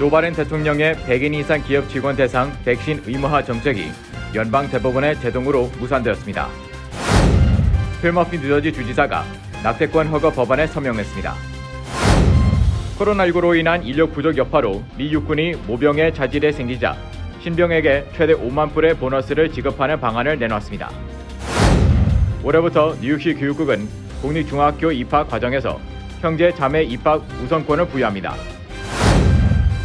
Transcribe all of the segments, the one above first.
조 바이든 대통령의 100인 이상 기업 직원 대상 백신 의무화 정책이 연방 대법원의 제동으로 무산되었습니다. 필 머피 뉴저지 주지사가 낙태권 허가 법안에 서명했습니다. 코로나19로 인한 인력 부족 여파로 미 육군이 모병의 자질에 생기자 신병에게 최대 5만 불의 보너스를 지급하는 방안을 내놨습니다. 올해부터 뉴욕시 교육국은 공립중학교 입학 과정에서 형제 자매 입학 우선권을 부여합니다.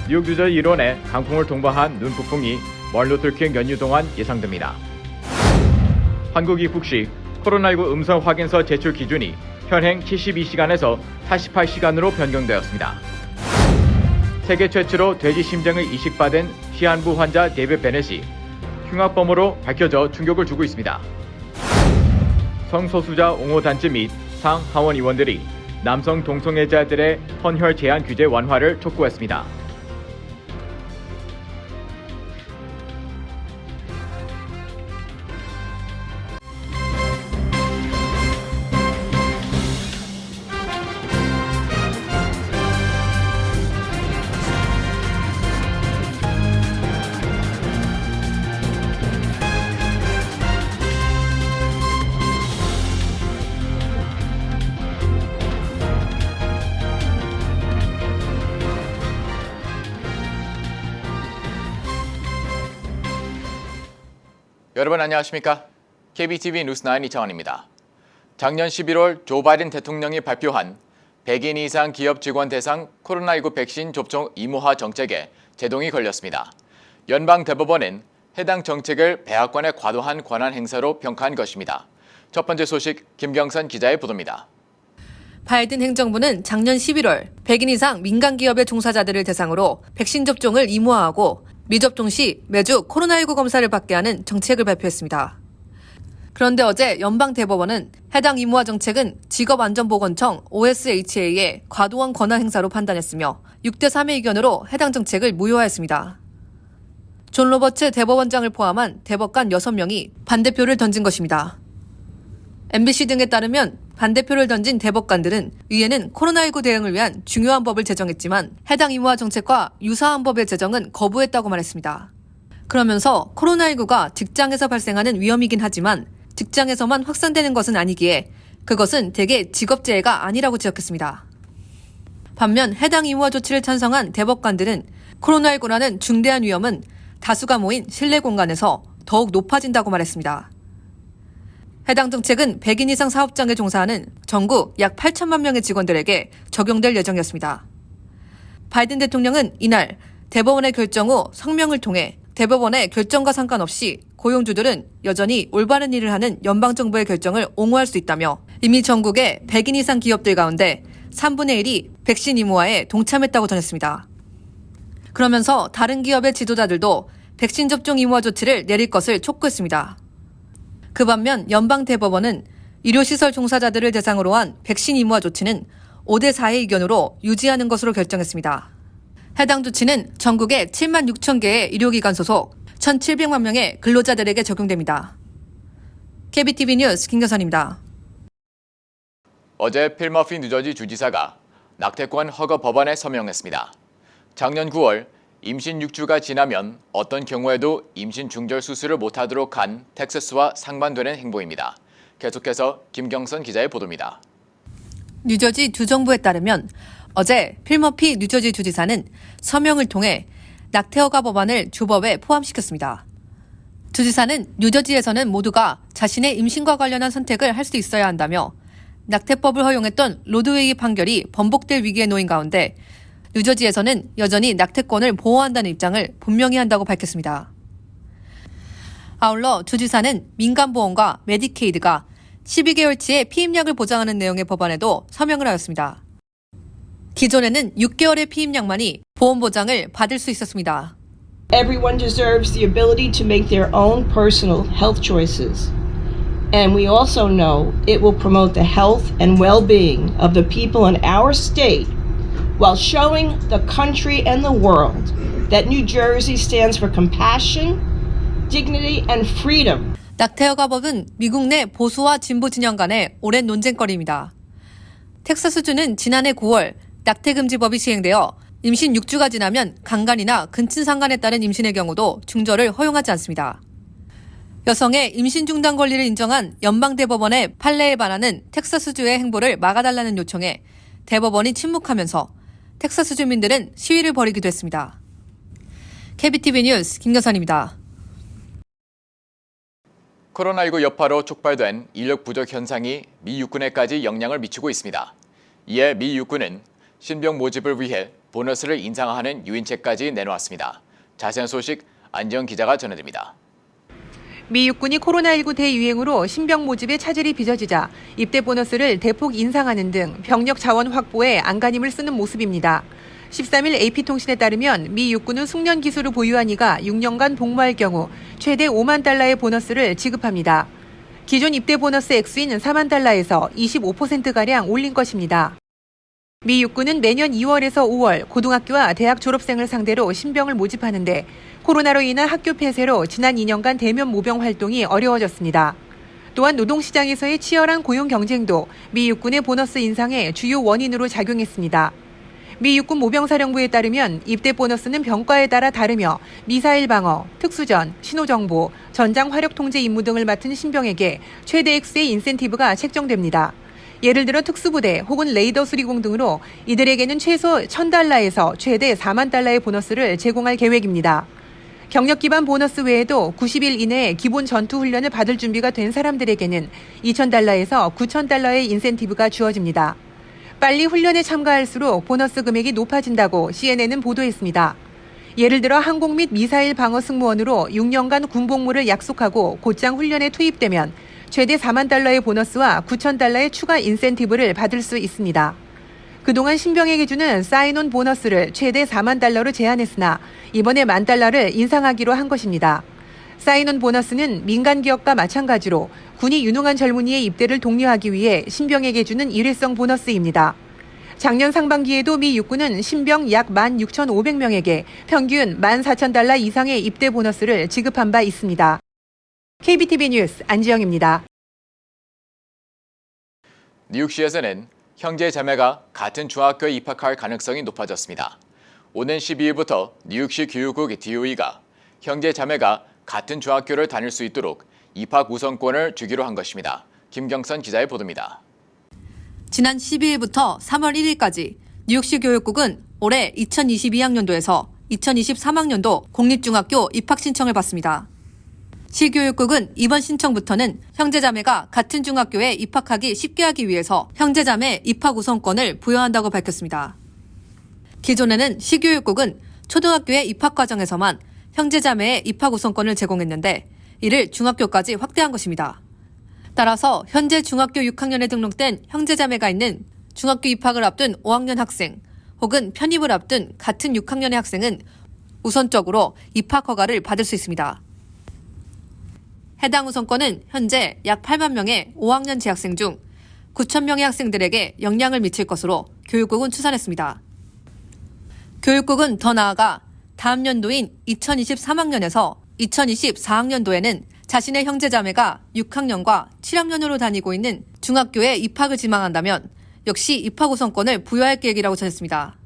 뉴욕 뉴저지 일원에 강풍을 동반한 눈폭풍이 마틴 루터 킹 연휴 동안 예상됩니다. 한국 입국 시 코로나19 음성 확인서 제출 기준이 현행 72시간에서 48시간으로 변경되었습니다. 세계 최초로 돼지 심장을 이식받은 시한부 환자 데이비드 베넷이 흉악범으로 밝혀져 충격을 주고 있습니다. 성소수자 옹호 단체 및 상하원 의원들이 남성 동성애자들의 헌혈 제한 규제 완화를 촉구했습니다. 여러분 안녕하십니까? KBTV 뉴스9 이창원입니다. 작년 11월 조 바이든 대통령이 발표한 100인 이상 기업 직원 대상 코로나19 백신 접종 의무화 정책에 제동이 걸렸습니다. 연방 대법원은 해당 정책을 백악관의 과도한 권한 행사로 평가한 것입니다. 첫 번째 소식 김경선 기자의 보도입니다. 바이든 행정부는 작년 11월 100인 이상 민간 기업의 종사자들을 대상으로 백신 접종을 의무화하고 미접종 시 매주 코로나19 검사를 받게 하는 정책을 발표했습니다. 그런데 어제 연방 대법원은 해당 의무화 정책은 직업안전보건청 OSHA의 과도한 권한 행사로 판단했으며 6대 3의 의견으로 해당 정책을 무효화했습니다. 존 로버츠 대법원장을 포함한 대법관 6명이 반대표를 던진 것입니다. MBC 등에 따르면 반대표를 던진 대법관들은 의회는 코로나19 대응을 위한 중요한 법을 제정했지만 해당 의무화 정책과 유사한 법의 제정은 거부했다고 말했습니다. 그러면서 코로나19가 직장에서 발생하는 위험이긴 하지만 직장에서만 확산되는 것은 아니기에 그것은 대개 직업재해가 아니라고 지적했습니다. 반면 해당 의무화 조치를 찬성한 대법관들은 코로나19라는 중대한 위험은 다수가 모인 실내 공간에서 더욱 높아진다고 말했습니다. 해당 정책은 100인 이상 사업장에 종사하는 전국 약 8천만 명의 직원들에게 적용될 예정이었습니다. 바이든 대통령은 이날 대법원의 결정 후 성명을 통해 대법원의 결정과 상관없이 고용주들은 여전히 올바른 일을 하는 연방정부의 결정을 옹호할 수 있다며 이미 전국의 100인 이상 기업들 가운데 3분의 1이 백신 의무화에 동참했다고 전했습니다. 그러면서 다른 기업의 지도자들도 백신 접종 의무화 조치를 내릴 것을 촉구했습니다. 그 반면 연방 대법원은 의료시설 종사자들을 대상으로 한 백신 의무화 조치는 5대 4의 의견으로 유지하는 것으로 결정했습니다. 해당 조치는 전국의 7만 6천 개의 의료기관 소속 1,700만 명의 근로자들에게 적용됩니다. KBTV 뉴스 김경선입니다. 어제 필 머피 뉴저지 주지사가 낙태권 허가 법안에 서명했습니다. 작년 9월 임신 6주가 지나면 어떤 경우에도 임신 중절 수술을 못하도록 한 텍사스와 상반되는 행보입니다. 계속해서 김경선 기자의 보도입니다. 뉴저지 주정부에 따르면 어제 필 머피 뉴저지 주지사는 서명을 통해 낙태 허가 법안을 주법에 포함시켰습니다. 주지사는 뉴저지에서는 모두가 자신의 임신과 관련한 선택을 할 수 있어야 한다며 낙태법을 허용했던 로드웨이 판결이 번복될 위기에 놓인 가운데 뉴저지에서는 여전히 낙태권을 보호한다는 입장을 분명히 한다고 밝혔습니다. 아울러 주지사는 민간보험과 메디케이드가 12개월치의 피임약을 보장하는 내용의 법안에도 서명을 하였습니다. 기존에는 6개월의 피임약만이 보험 보장을 받을 수 있었습니다. Everyone deserves the ability to make their own personal health choices. And we also know it will promote the health and well-being of the people in our state while showing the country and the world that New Jersey stands for compassion, dignity, and freedom. 낙태 허가법은 미국 내 보수와 진보 진영 간의 오랜 논쟁거리입니다. 텍사스주는 지난해 9월 낙태금지법이 시행되어 임신 6주가 지나면 강간이나 근친상간에 따른 임신의 경우도 중절을 허용하지 않습니다. 여성의 임신 중단 권리를 인정한 연방대법원의 판례에 반하는 텍사스주의 행보를 막아달라는 요청에 대법원이 침묵하면서 텍사스 주민들은 시위를 벌이기도 했습니다. KBTV 뉴스 김경선입니다. 코로나19 여파로 촉발된 인력 부족 현상이 미 육군에까지 영향을 미치고 있습니다. 이에 미 육군은 신병 모집을 위해 보너스를 인상하는 유인책까지 내놓았습니다. 자세한 소식 안지영 기자가 전해드립니다. 미 육군이 코로나19 대유행으로 신병 모집에 차질이 빚어지자 입대 보너스를 대폭 인상하는 등 병력 자원 확보에 안간힘을 쓰는 모습입니다. 13일 AP통신에 따르면 미 육군은 숙련 기술을 보유한 이가 6년간 복무할 경우 최대 5만 달러의 보너스를 지급합니다. 기존 입대 보너스 액수인 4만 달러에서 25%가량 올린 것입니다. 미 육군은 매년 2월에서 5월 고등학교와 대학 졸업생을 상대로 신병을 모집하는데 코로나로 인한 학교 폐쇄로 지난 2년간 대면 모병 활동이 어려워졌습니다. 또한 노동시장에서의 치열한 고용 경쟁도 미 육군의 보너스 인상의 주요 원인으로 작용했습니다. 미 육군 모병사령부에 따르면 입대 보너스는 병과에 따라 다르며 미사일 방어, 특수전, 신호정보, 전장 화력 통제 임무 등을 맡은 신병에게 최대 액수의 인센티브가 책정됩니다. 예를 들어 특수부대 혹은 레이더 수리공 등으로 이들에게는 최소 1,000달러에서 최대 4만 달러의 보너스를 제공할 계획입니다. 경력 기반 보너스 외에도 90일 이내에 기본 전투 훈련을 받을 준비가 된 사람들에게는 2,000달러에서 9,000달러의 인센티브가 주어집니다. 빨리 훈련에 참가할수록 보너스 금액이 높아진다고 CNN은 보도했습니다. 예를 들어 항공 및 미사일 방어 승무원으로 6년간 군복무를 약속하고 곧장 훈련에 투입되면 최대 4만 달러의 보너스와 9,000달러의 추가 인센티브를 받을 수 있습니다. 그동안 신병에게 주는 사인온 보너스를 최대 4만 달러로 제한했으나 이번에 10,000달러를 인상하기로 한 것입니다. 사인온 보너스는 민간 기업과 마찬가지로 군이 유능한 젊은이의 입대를 독려하기 위해 신병에게 주는 일회성 보너스입니다. 작년 상반기에도 미 육군은 신병 약 16,500명에게 평균 14,000달러 이상의 입대 보너스를 지급한 바 있습니다. KBTV 뉴스 안지영입니다. 뉴욕시에서는 형제 자매가 같은 중학교에 입학할 가능성이 높아졌습니다. 오는 12일부터 뉴욕시 교육국 DOE가 형제 자매가 같은 중학교를 다닐 수 있도록 입학 우선권을 주기로 한 것입니다. 김경선 기자의 보도입니다. 지난 12일부터 3월 1일까지 뉴욕시 교육국은 올해 2022학년도에서 2023학년도 공립중학교 입학 신청을 받습니다. 시교육국은 이번 신청부터는 형제자매가 같은 중학교에 입학하기 쉽게 하기 위해서 형제자매 입학 우선권을 부여한다고 밝혔습니다. 기존에는 시교육국은 초등학교의 입학 과정에서만 형제자매의 입학 우선권을 제공했는데 이를 중학교까지 확대한 것입니다. 따라서 현재 중학교 6학년에 등록된 형제자매가 있는 중학교 입학을 앞둔 5학년 학생 혹은 편입을 앞둔 같은 6학년의 학생은 우선적으로 입학 허가를 받을 수 있습니다. 해당 우선권은 현재 약 8만 명의 5학년 재학생 중 9천 명의 학생들에게 영향을 미칠 것으로 교육국은 추산했습니다. 교육국은 더 나아가 다음 연도인 2023학년에서 2024학년도에는 자신의 형제자매가 6학년과 7학년으로 다니고 있는 중학교에 입학을 지망한다면 역시 입학 우선권을 부여할 계획이라고 전했습니다.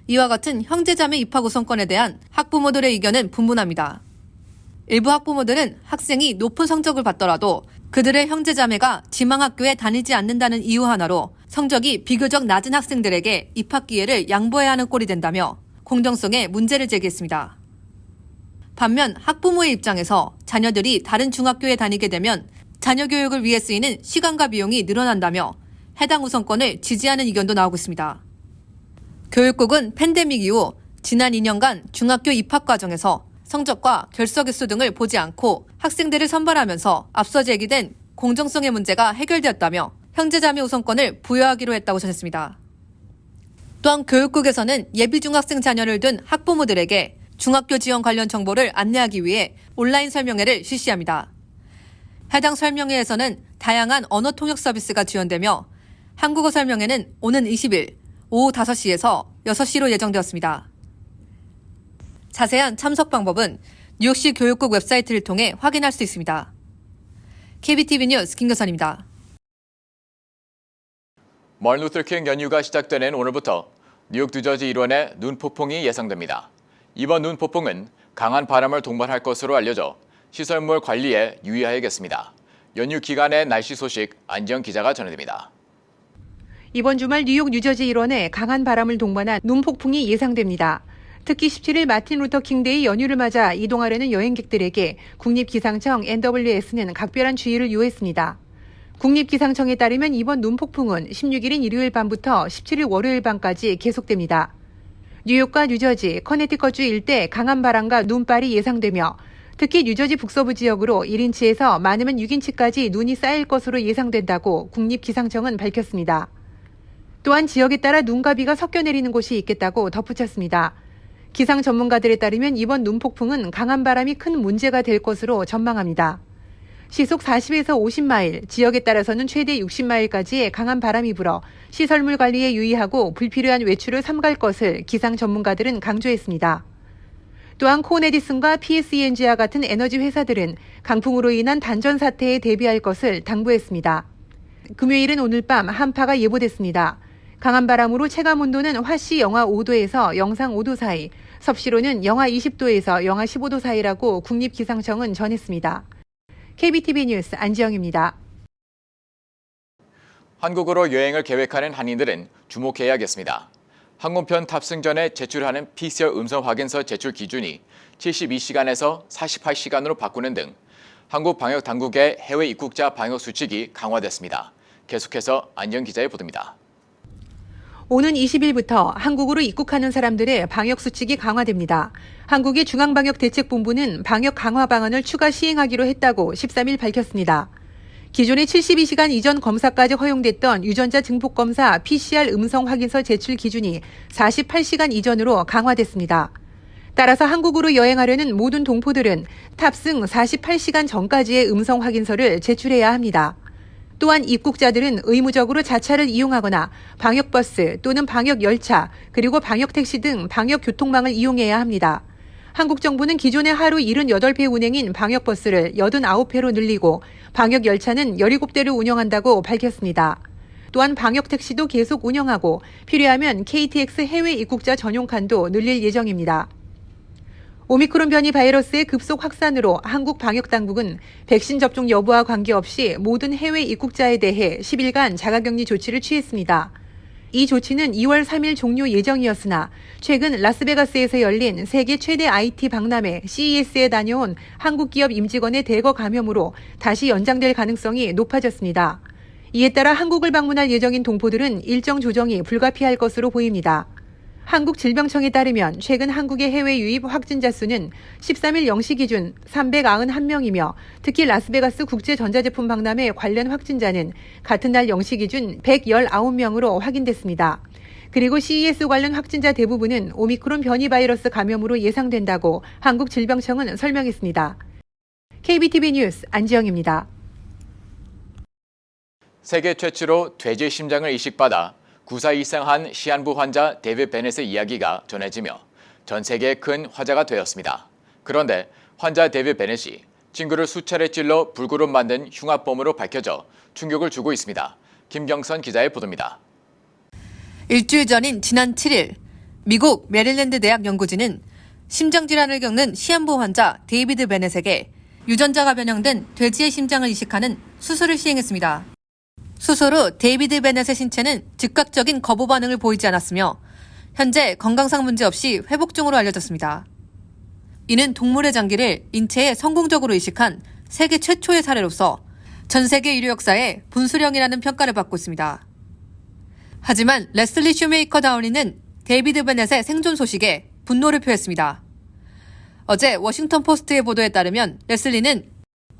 이와 같은 형제자매 입학 우선권에 대한 학부모들의 의견은 분분합니다. 일부 학부모들은 학생이 높은 성적을 받더라도 그들의 형제자매가 지망학교에 다니지 않는다는 이유 하나로 성적이 비교적 낮은 학생들에게 입학 기회를 양보해야 하는 꼴이 된다며 공정성에 문제를 제기했습니다. 반면 학부모의 입장에서 자녀들이 다른 중학교에 다니게 되면 자녀 교육을 위해 쓰이는 시간과 비용이 늘어난다며 해당 우선권을 지지하는 의견도 나오고 있습니다. 교육국은 팬데믹 이후 지난 2년간 중학교 입학 과정에서 성적과 결석 횟수 등을 보지 않고 학생들을 선발하면서 앞서 제기된 공정성의 문제가 해결되었다며 형제자매 우선권을 부여하기로 했다고 전했습니다. 또한 교육국에서는 예비 중학생 자녀를 둔 학부모들에게 중학교 지원 관련 정보를 안내하기 위해 온라인 설명회를 실시합니다. 해당 설명회에서는 다양한 언어 통역 서비스가 지원되며 한국어 설명회는 오는 20일 오후 5시에서 6시로 예정되었습니다. 자세한 참석 방법은 뉴욕시 교육국 웹사이트를 통해 확인할 수 있습니다. KBTV 뉴스 김교선입니다. 마틴 루터 킹 연휴가 시작되는 오늘부터 뉴욕 뉴저지 일원의 눈폭풍이 예상됩니다. 이번 눈폭풍은 강한 바람을 동반할 것으로 알려져 시설물 관리에 유의해야겠습니다. 연휴 기간의 날씨 소식 안지영 기자가 전해드립니다. 이번 주말 뉴욕 뉴저지 일원에 강한 바람을 동반한 눈폭풍이 예상됩니다. 특히 17일 마틴 루터 킹데이 연휴를 맞아 이동하려는 여행객들에게 국립기상청 NWS는 각별한 주의를 요했습니다. 국립기상청에 따르면 이번 눈폭풍은 16일인 일요일 밤부터 17일 월요일 밤까지 계속됩니다. 뉴욕과 뉴저지, 커네티컷주 일대 강한 바람과 눈발이 예상되며 특히 뉴저지 북서부 지역으로 1인치에서 많으면 6인치까지 눈이 쌓일 것으로 예상된다고 국립기상청은 밝혔습니다. 또한 지역에 따라 눈과 비가 섞여 내리는 곳이 있겠다고 덧붙였습니다. 기상 전문가들에 따르면 이번 눈폭풍은 강한 바람이 큰 문제가 될 것으로 전망합니다. 시속 40에서 50마일, 지역에 따라서는 최대 60마일까지의 강한 바람이 불어 시설물 관리에 유의하고 불필요한 외출을 삼갈 것을 기상 전문가들은 강조했습니다. 또한 콘에디슨과 PSENG와 같은 에너지 회사들은 강풍으로 인한 단전 사태에 대비할 것을 당부했습니다. 금요일은 오늘 밤 한파가 예보됐습니다. 강한 바람으로 체감 온도는 화씨 영하 5도에서 영상 5도 사이, 섭씨로는 영하 20도에서 영하 15도 사이라고 국립기상청은 전했습니다. KBTV 뉴스 안지영입니다. 한국으로 여행을 계획하는 한인들은 주목해야겠습니다. 항공편 탑승 전에 제출하는 PCR 음성 확인서 제출 기준이 72시간에서 48시간으로 바꾸는 등 한국 방역 당국의 해외 입국자 방역 수칙이 강화됐습니다. 계속해서 안지영 기자의 보도입니다. 오는 20일부터 한국으로 입국하는 사람들의 방역 수칙이 강화됩니다. 한국의 중앙방역대책본부는 방역 강화 방안을 추가 시행하기로 했다고 13일 밝혔습니다. 기존의 72시간 이전 검사까지 허용됐던 유전자 증폭검사 PCR 음성 확인서 제출 기준이 48시간 이전으로 강화됐습니다. 따라서 한국으로 여행하려는 모든 동포들은 탑승 48시간 전까지의 음성 확인서를 제출해야 합니다. 또한 입국자들은 의무적으로 자차를 이용하거나 방역버스 또는 방역열차 그리고 방역택시 등 방역교통망을 이용해야 합니다. 한국 정부는 기존의 하루 78회 운행인 방역버스를 89회로 늘리고 방역열차는 17대를 운영한다고 밝혔습니다. 또한 방역택시도 계속 운영하고 필요하면 KTX 해외 입국자 전용 칸도 늘릴 예정입니다. 오미크론 변이 바이러스의 급속 확산으로 한국 방역당국은 백신 접종 여부와 관계없이 모든 해외 입국자에 대해 10일간 자가격리 조치를 취했습니다. 이 조치는 2월 3일 종료 예정이었으나 최근 라스베가스에서 열린 세계 최대 IT 박람회 CES에 다녀온 한국 기업 임직원의 대거 감염으로 다시 연장될 가능성이 높아졌습니다. 이에 따라 한국을 방문할 예정인 동포들은 일정 조정이 불가피할 것으로 보입니다. 한국질병청에 따르면 최근 한국의 해외 유입 확진자 수는 13일 0시 기준 391명이며 특히 라스베가스 국제전자제품 박람회 관련 확진자는 같은 날 0시 기준 119명으로 확인됐습니다. 그리고 CES 관련 확진자 대부분은 오미크론 변이 바이러스 감염으로 예상된다고 한국질병청은 설명했습니다. KBTV 뉴스 안지영입니다. 세계 최초로 돼지 심장을 이식받아 9사 이상 한 시한부 환자 데이비드 베넷의 이야기가 전해지며 전 세계에 큰 화제가 되었습니다. 그런데 환자 데이비드 베넷이 친구를 수차례 찔러 불구로 만든 흉악범으로 밝혀져 충격을 주고 있습니다. 김경선 기자의 보도입니다. 일주일 전인 지난 7일 미국 메릴랜드 대학 연구진은 심장질환을 겪는 시한부 환자 데이비드 베넷에게 유전자가 변형된 돼지의 심장을 이식하는 수술을 시행했습니다. 수술 후 데이비드 베넷의 신체는 즉각적인 거부 반응을 보이지 않았으며 현재 건강상 문제 없이 회복 중으로 알려졌습니다. 이는 동물의 장기를 인체에 성공적으로 이식한 세계 최초의 사례로서 전 세계 의료 역사에 분수령이라는 평가를 받고 있습니다. 하지만 레슬리 슈메이커 다우니는 데이비드 베넷의 생존 소식에 분노를 표했습니다. 어제 워싱턴 포스트의 보도에 따르면 레슬리는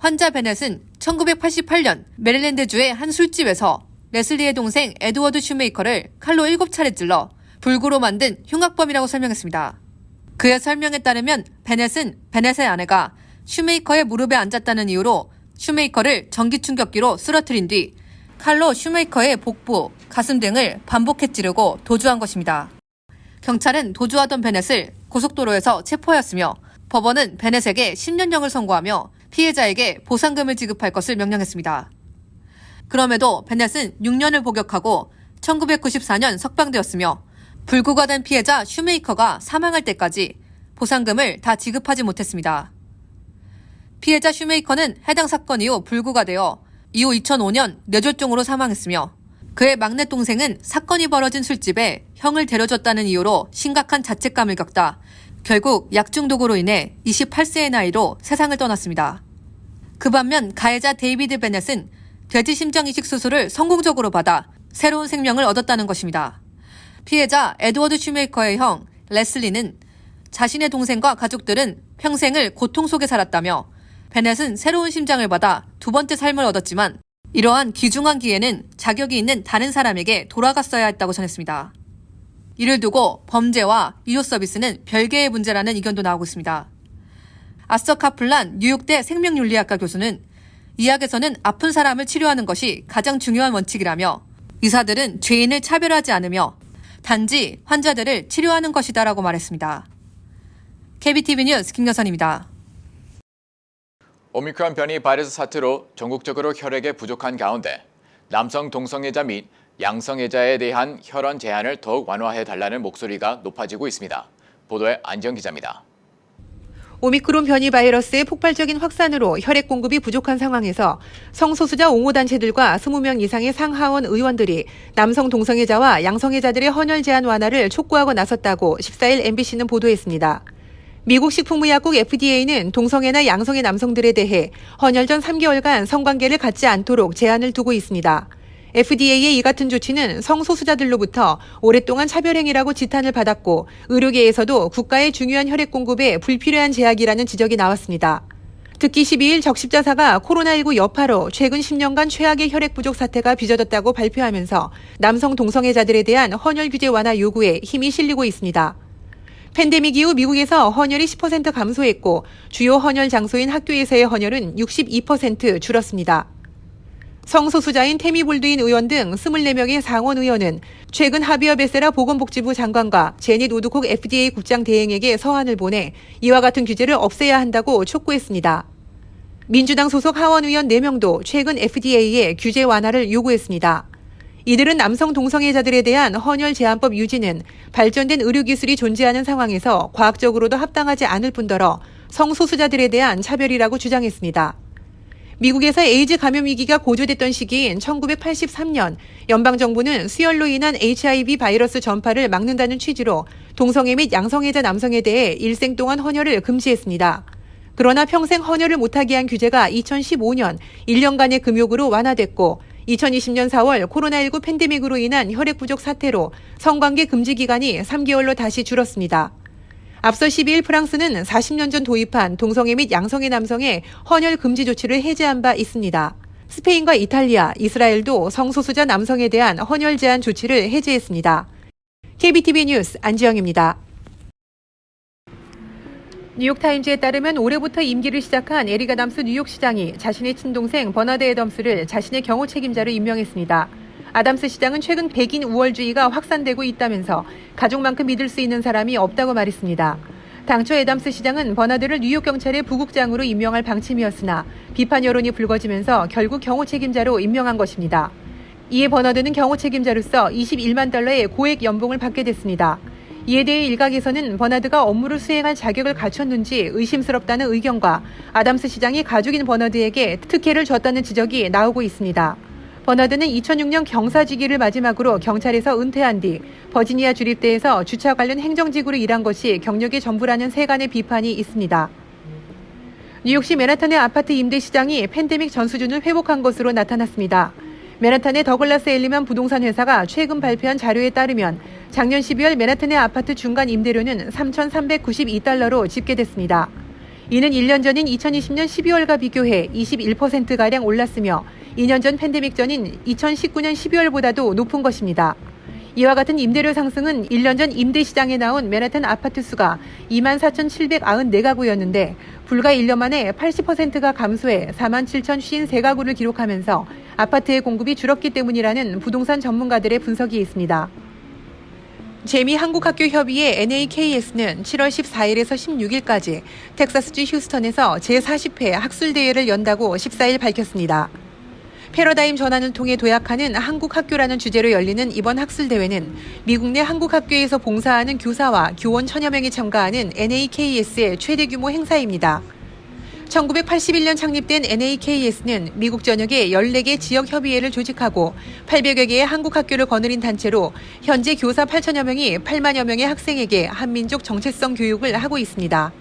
환자 베넷은 1988년 메릴랜드주의 한 술집에서 레슬리의 동생 에드워드 슈메이커를 칼로 7차례 찔러 불구로 만든 흉악범이라고 설명했습니다. 그의 설명에 따르면 베넷은 베넷의 아내가 슈메이커의 무릎에 앉았다는 이유로 슈메이커를 전기충격기로 쓰러뜨린 뒤 칼로 슈메이커의 복부, 가슴 등을 반복해 찌르고 도주한 것입니다. 경찰은 도주하던 베넷을 고속도로에서 체포하였으며 법원은 베넷에게 10년형을 선고하며 피해자에게 보상금을 지급할 것을 명령했습니다. 그럼에도 베넷은 6년을 복역하고 1994년 석방되었으며 불구가 된 피해자 슈메이커가 사망할 때까지 보상금을 다 지급하지 못했습니다. 피해자 슈메이커는 해당 사건 이후 불구가 되어 이후 2005년 뇌졸중으로 사망했으며 그의 막내 동생은 사건이 벌어진 술집에 형을 데려줬다는 이유로 심각한 자책감을 겪다 결국 약 중독으로 인해 28세의 나이로 세상을 떠났습니다. 그 반면 가해자 데이비드 베넷은 돼지 심장 이식 수술을 성공적으로 받아 새로운 생명을 얻었다는 것입니다. 피해자 에드워드 슈메이커의 형 레슬리는 자신의 동생과 가족들은 평생을 고통 속에 살았다며 베넷은 새로운 심장을 받아 두 번째 삶을 얻었지만 이러한 귀중한 기회는 자격이 있는 다른 사람에게 돌아갔어야 했다고 전했습니다. 이를 두고 범죄와 의료 서비스는 별개의 문제라는 의견도 나오고 있습니다. 아서 카플란 뉴욕대 생명윤리학과 교수는 이 약에서는 아픈 사람을 치료하는 것이 가장 중요한 원칙이라며 의사들은 죄인을 차별하지 않으며 단지 환자들을 치료하는 것이다라고 말했습니다. KBTV 뉴스 김여선입니다. 오미크론 변이 바이러스 사태로 전국적으로 혈액이 부족한 가운데 남성 동성애자 및 양성애자에 대한 혈원 제한을 더욱 완화해달라는 목소리가 높아지고 있습니다. 보도에 안지영 기자입니다. 오미크론 변이 바이러스의 폭발적인 확산으로 혈액 공급이 부족한 상황에서 성소수자 옹호단체들과 20명 이상의 상하원 의원들이 남성 동성애자와 양성애자들의 헌혈 제한 완화를 촉구하고 나섰다고 14일 MBC는 보도했습니다. 미국 식품의약국 FDA는 동성애나 양성애 남성들에 대해 헌혈 전 3개월간 성관계를 갖지 않도록 제한을 두고 있습니다. FDA의 이 같은 조치는 성소수자들로부터 오랫동안 차별행위라고 지탄을 받았고 의료계에서도 국가의 중요한 혈액 공급에 불필요한 제약이라는 지적이 나왔습니다. 특히 12일 적십자사가 코로나19 여파로 최근 10년간 최악의 혈액 부족 사태가 빚어졌다고 발표하면서 남성 동성애자들에 대한 헌혈 규제 완화 요구에 힘이 실리고 있습니다. 팬데믹 이후 미국에서 헌혈이 10% 감소했고 주요 헌혈 장소인 학교에서의 헌혈은 62% 줄었습니다. 성소수자인 태미 볼드인 의원 등 24명의 상원 의원은 최근 하비어 베세라 보건복지부 장관과 제닛 우드콕 FDA 국장 대행에게 서한을 보내 이와 같은 규제를 없애야 한다고 촉구했습니다. 민주당 소속 하원 의원 4명도 최근 FDA에 규제 완화를 요구했습니다. 이들은 남성 동성애자들에 대한 헌혈 제한법 유지는 발전된 의료기술이 존재하는 상황에서 과학적으로도 합당하지 않을 뿐더러 성소수자들에 대한 차별이라고 주장했습니다. 미국에서 에이즈 감염 위기가 고조됐던 시기인 1983년 연방정부는 수혈로 인한 HIV 바이러스 전파를 막는다는 취지로 동성애 및 양성애자 남성에 대해 일생 동안 헌혈을 금지했습니다. 그러나 평생 헌혈을 못하게 한 규제가 2015년 1년간의 금욕으로 완화됐고 2020년 4월 코로나19 팬데믹으로 인한 혈액 부족 사태로 성관계 금지 기간이 3개월로 다시 줄었습니다. 앞서 12일 프랑스는 40년 전 도입한 동성애 및 양성애 남성의 헌혈 금지 조치를 해제한 바 있습니다. 스페인과 이탈리아, 이스라엘도 성소수자 남성에 대한 헌혈 제한 조치를 해제했습니다. KBTV 뉴스 안지영입니다. 뉴욕타임즈에 따르면 올해부터 임기를 시작한 에릭 아담스 뉴욕시장이 자신의 친동생 버나드 애덤스를 자신의 경호 책임자로 임명했습니다. 아담스 시장은 최근 백인 우월주의가 확산되고 있다면서 가족만큼 믿을 수 있는 사람이 없다고 말했습니다. 당초 애담스 시장은 버나드를 뉴욕 경찰의 부국장으로 임명할 방침이었으나 비판 여론이 불거지면서 결국 경호 책임자로 임명한 것입니다. 이에 버나드는 경호 책임자로서 $21만 달러의 고액 연봉을 받게 됐습니다. 이에 대해 일각에서는 버나드가 업무를 수행할 자격을 갖췄는지 의심스럽다는 의견과 아담스 시장이 가족인 버나드에게 특혜를 줬다는 지적이 나오고 있습니다. 버나드는 2006년 경사직위를 마지막으로 경찰에서 은퇴한 뒤 버지니아 주립대에서 주차 관련 행정직으로 일한 것이 경력의 전부라는 세간의 비판이 있습니다. 뉴욕시 맨하탄의 아파트 임대 시장이 팬데믹 전 수준을 회복한 것으로 나타났습니다. 맨하탄의 더글라스 엘리만 부동산 회사가 최근 발표한 자료에 따르면 작년 12월 맨하탄의 아파트 중간 임대료는 $3,392로 집계됐습니다. 이는 1년 전인 2020년 12월과 비교해 21%가량 올랐으며 2년 전 팬데믹 전인 2019년 12월보다도 높은 것입니다. 이와 같은 임대료 상승은 1년 전 임대시장에 나온 맨하탄 아파트 수가 27,794가구였는데 불과 1년 만에 80%가 감소해 47,053가구를 기록하면서 아파트의 공급이 줄었기 때문이라는 부동산 전문가들의 분석이 있습니다. 재미한국학교협의회 NAKS는 7월 14일에서 16일까지 텍사스주 휴스턴에서 제40회 학술대회를 연다고 14일 밝혔습니다. 패러다임 전환을 통해 도약하는 한국 학교라는 주제로 열리는 이번 학술대회는 미국 내 한국 학교에서 봉사하는 교사와 교원 1000여 명이 참가하는 NAKS의 최대 규모 행사입니다. 1981년 창립된 NAKS는 미국 전역에 14개 지역 협의회를 조직하고 800여 개의 한국 학교를 거느린 단체로 현재 교사 8천여 명이 8만여 명의 학생에게 한민족 정체성 교육을 하고 있습니다.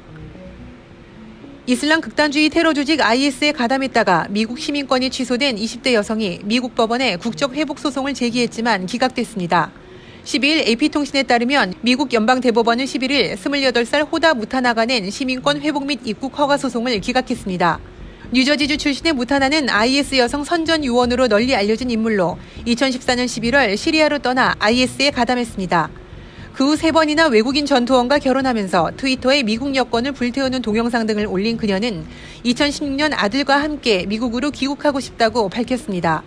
이슬람 극단주의 테러 조직 IS에 가담했다가 미국 시민권이 취소된 20대 여성이 미국 법원에 국적 회복 소송을 제기했지만 기각됐습니다. 12일 AP통신에 따르면 미국 연방대법원은 11일 28살 호다 무타나가 낸 시민권 회복 및 입국 허가 소송을 기각했습니다. 뉴저지주 출신의 무타나는 IS 여성 선전 요원으로 널리 알려진 인물로 2014년 11월 시리아로 떠나 IS에 가담했습니다. 그 후 3번이나 외국인 전투원과 결혼하면서 트위터에 미국 여권을 불태우는 동영상 등을 올린 그녀는 2016년 아들과 함께 미국으로 귀국하고 싶다고 밝혔습니다.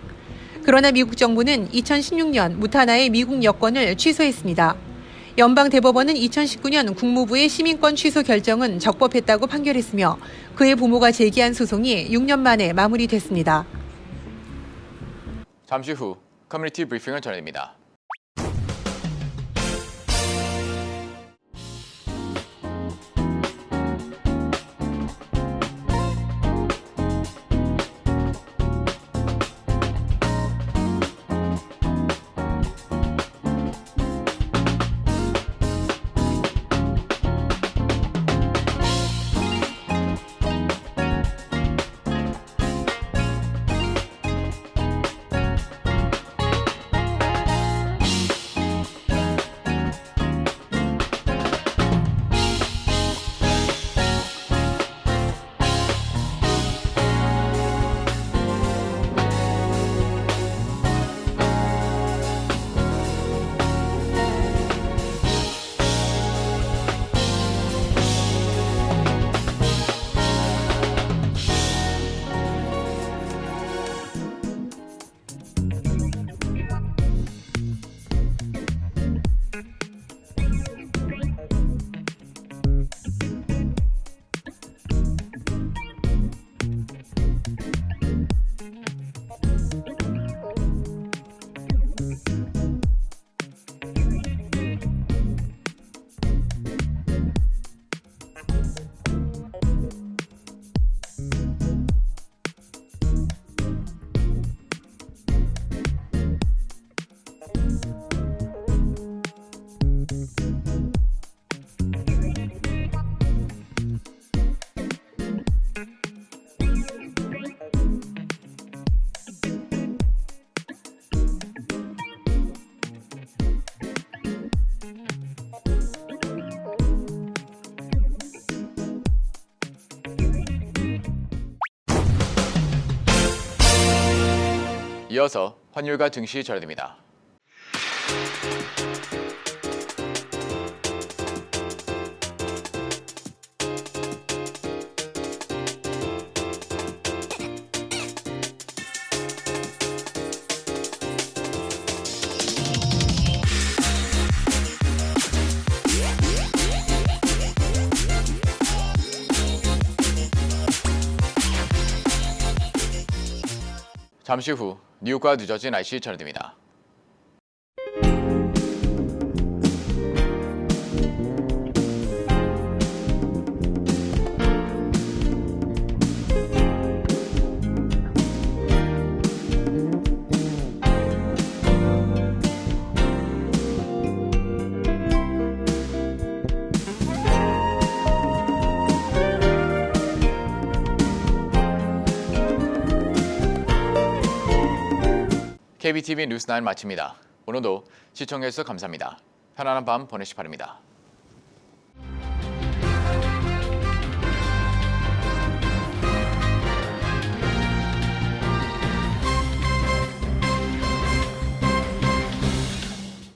그러나 미국 정부는 2016년 무타나의 미국 여권을 취소했습니다. 연방대법원은 2019년 국무부의 시민권 취소 결정은 적법했다고 판결했으며 그의 부모가 제기한 소송이 6년 만에 마무리됐습니다. 잠시 후 커뮤니티 브리핑을 전해드립니다. 이어서 환율과 증시 전해드립니다. 잠시 후 뉴욕과 뉴저지 날씨 전해드립니다. KBTV 뉴스9 마칩니다. 오늘도 시청해주셔서 감사합니다. 편안한 밤 보내시기 바랍니다.